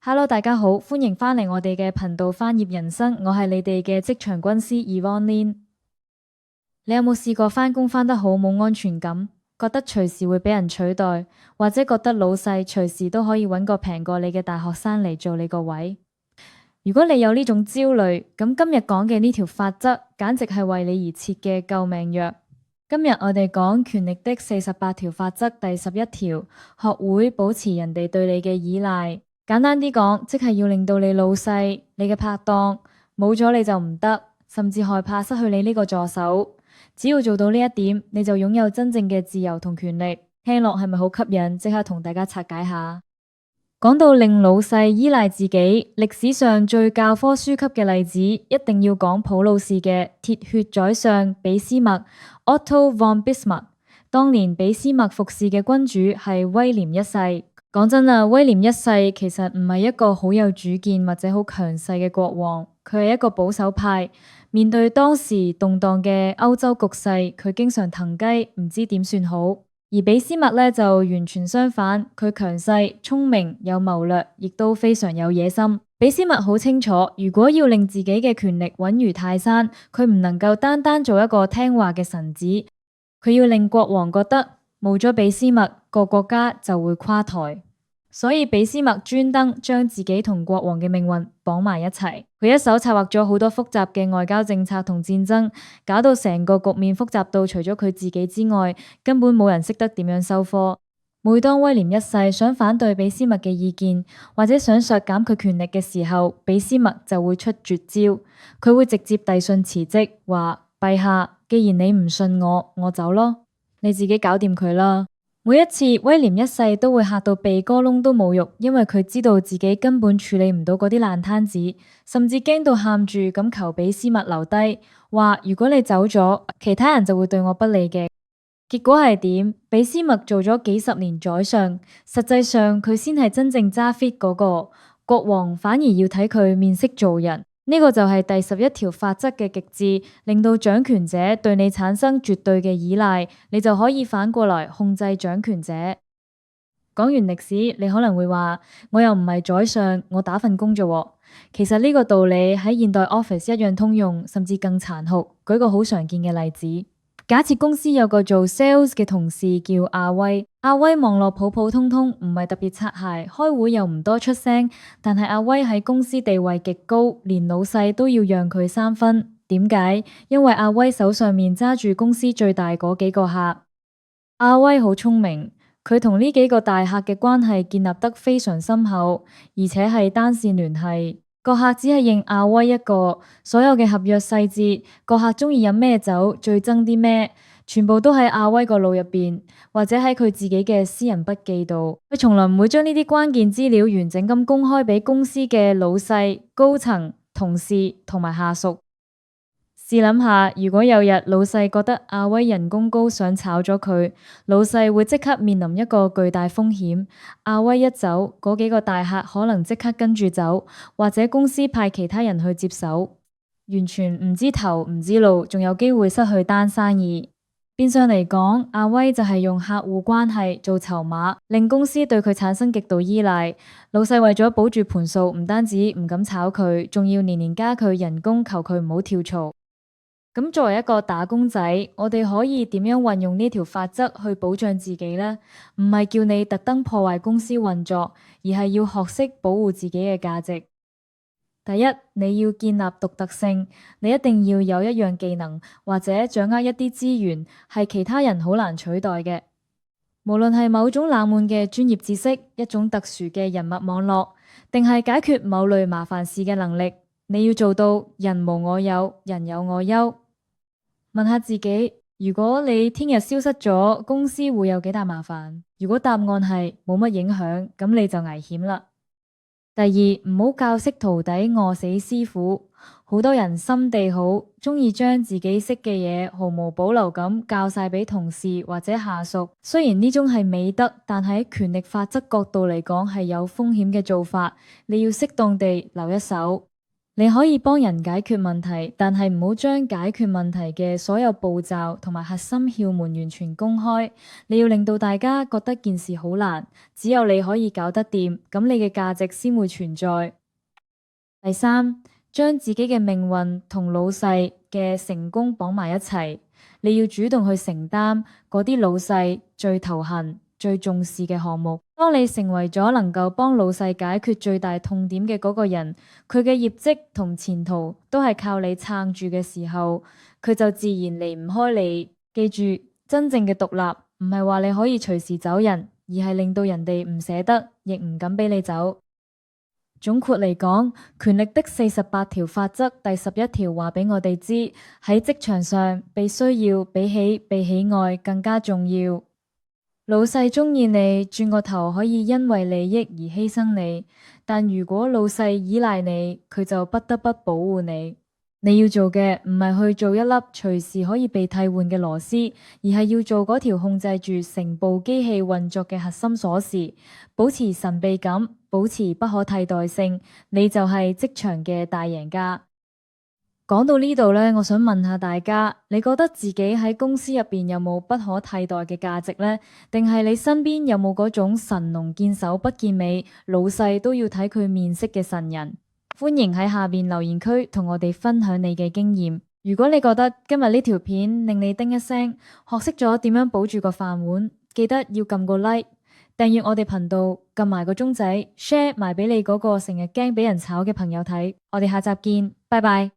Hello，大家好，歡迎返嚟我哋嘅頻道翻頁人生，我係你哋嘅職場軍師 Yvonne Lin。你有冇試過返工返得好冇安全感，覺得隨時會俾人取代，或者覺得老細隨時都可以揾個平過你嘅大學生嚟做你個位？如果你有呢種焦慮，咁今日講嘅呢條法則，簡直係為你而設嘅救命藥。今日我哋講權力的48條法則第11條，學會保持人哋對你嘅依賴。簡單啲講，即係要令到你老細、你嘅拍檔冇咗你就唔得，甚至害怕失去你呢個助手。只要做到呢一點，你就擁有真正嘅自由同權力。聽落係咪好吸引？即刻同大家拆解下。講到令老細依賴自己，歷史上最教科書級嘅例子，一定要講普魯士嘅鐵血宰相俾斯麥 Otto von Bismarck。當年俾斯麥服侍嘅君主係威廉一世。講真啊，威廉一世其實唔係一個好有主見或者好強勢嘅國王，佢係一個保守派。面對當時動盪嘅歐洲局勢，佢經常騰雞，唔知點算好。而俾斯麥呢，就完全相反，佢強勢、聰明、有謀略，亦都非常有野心。俾斯麥好清楚，如果要令自己嘅權力穩如泰山，佢唔能夠單單做一個聽話嘅臣子，佢要令國王覺得冇咗俾斯麥，個國家就會垮台。所以俾斯麥專登將自己同國王嘅命運綁埋一齊，佢一手策劃咗好多複雜嘅外交政策同戰爭，搞到成個局面複雜到除咗佢自己之外，根本冇人識得點樣收科。每當威廉一世想反對俾斯麥嘅意見，或者想削減佢權力嘅時候，俾斯麥就會出絕招，佢會直接遞信辭職，話陛下，既然你唔信我，我走咯，你自己搞掂佢啦。每一次威廉一世都會嚇到鼻哥窿都冇肉，因為佢知道自己根本處理唔到嗰啲爛攤子，甚至驚到喊住咁求俾斯麥留低，話如果你走咗，其他人就會對我不利嘅。結果係點？俾斯麥做咗幾十年宰相，實際上佢先係真正揸 fit 嗰個，國王反而要睇佢面色做人。呢個就係第11條法則嘅極致，令到掌權者對你產生絕對嘅依賴，你就可以反過來控制掌權者。講完歷史，你可能會話，我又唔係宰相，我打份工啫。其實呢個道理喺現代 office 一樣通用，甚至更殘酷。舉個好常見嘅例子。假設公司有個做 sales 嘅同事叫阿威，阿威望落普普通通，唔係特別擦鞋，開會又唔多出聲，但係阿威喺公司地位極高，連老細都要讓佢3分。點解？因為阿威手上面揸住公司最大嗰幾個客。阿威好聰明，佢同呢幾個大客嘅關係建立得非常深厚，而且係單線聯繫。個客只係認阿威一個，所有嘅合約細節，個客中意飲咩酒，最憎啲咩，全部都喺阿威個腦入邊，或者喺佢自己嘅私人筆記度。佢從來唔會將呢啲關鍵資料完整咁公開俾公司嘅老細、高層、同事同埋下屬。試諗下，如果有日老細覺得阿威人工高，想炒咗佢，老細會即刻面臨一個巨大風險。阿威一走，嗰幾個大客可能即刻跟住走，或者公司派其他人去接手，完全唔知頭唔知路，仲有機會失去單生意。變相嚟講，阿威就係用客戶關係做籌碼，令公司對佢產生極度依賴。老細為咗保住盤數，唔單止唔敢炒佢，仲要年年加佢人工，求佢唔好跳槽。咁作為一個打工仔，我哋可以點樣運用呢條法則去保障自己呢？唔係叫你特登破壞公司運作，而係要學識保護自己嘅價值。第一，你要建立獨特性，你一定要有一樣技能或者掌握一啲資源，係其他人好難取代嘅。無論係某種冷門嘅專業知識，一種特殊嘅人脈網絡，定係解決某類麻煩事嘅能力，你要做到人無我有，人有我優。問下自己，如果你聽日消失咗，公司會有幾大麻煩？如果答案係冇乜影響，咁你就危險啦。第二，唔好教識徒弟餓死師傅。好多人心地好，中意將自己識嘅嘢毫無保留咁教晒俾同事或者下屬。雖然呢種係美德，但喺權力法則角度嚟講係有風險嘅做法。你要適當地留一手。你可以幫人解決問題，但係唔好將解決問題嘅所有步驟同埋核心竅門完全公開。你要令到大家覺得件事好難，只有你可以搞得掂，咁你嘅價值先會存在。第三，將自己嘅命運同老細嘅成功綁埋一齊。你要主動去承擔嗰啲老細最頭痕、最重視嘅項目。當你成為咗能夠幫老細解決最大痛點嘅嗰個人，佢嘅業績同前途都係靠你撐住嘅時候，佢就自然離唔開你。記住，真正嘅獨立唔係話你可以隨時走人，而係令到人哋唔捨得，亦唔敢俾你走。總括嚟講，權力的48條法則第11條話俾我哋知，喺職場上被需要比起被喜愛更加重要。老細鍾意你，轉個頭可以因為利益而犧牲你，但如果老細依賴你，佢就不得不保護你。你要做嘅唔係去做一粒隨時可以被替換嘅螺絲，而係要做嗰條控制住成部機器運作嘅核心鎖匙，保持神秘感，保持不可替代性，你就係職場嘅大贏家。講到呢度呢，我想問下大家，你覺得自己喺公司入邊有冇不可替代嘅價值呢？定係你身邊有冇嗰種神龍見首不見尾，老細都要睇佢面色嘅神人？歡迎喺下邊留言區同我哋分享你嘅經驗。如果你覺得今日呢條片令你叮一聲，學識咗點樣保住個飯碗，記得要撳個 like，訂閱我哋頻道，撳埋個鐘仔，share 埋俾你嗰個成日驚俾人炒嘅朋友睇。我哋下集見，拜拜。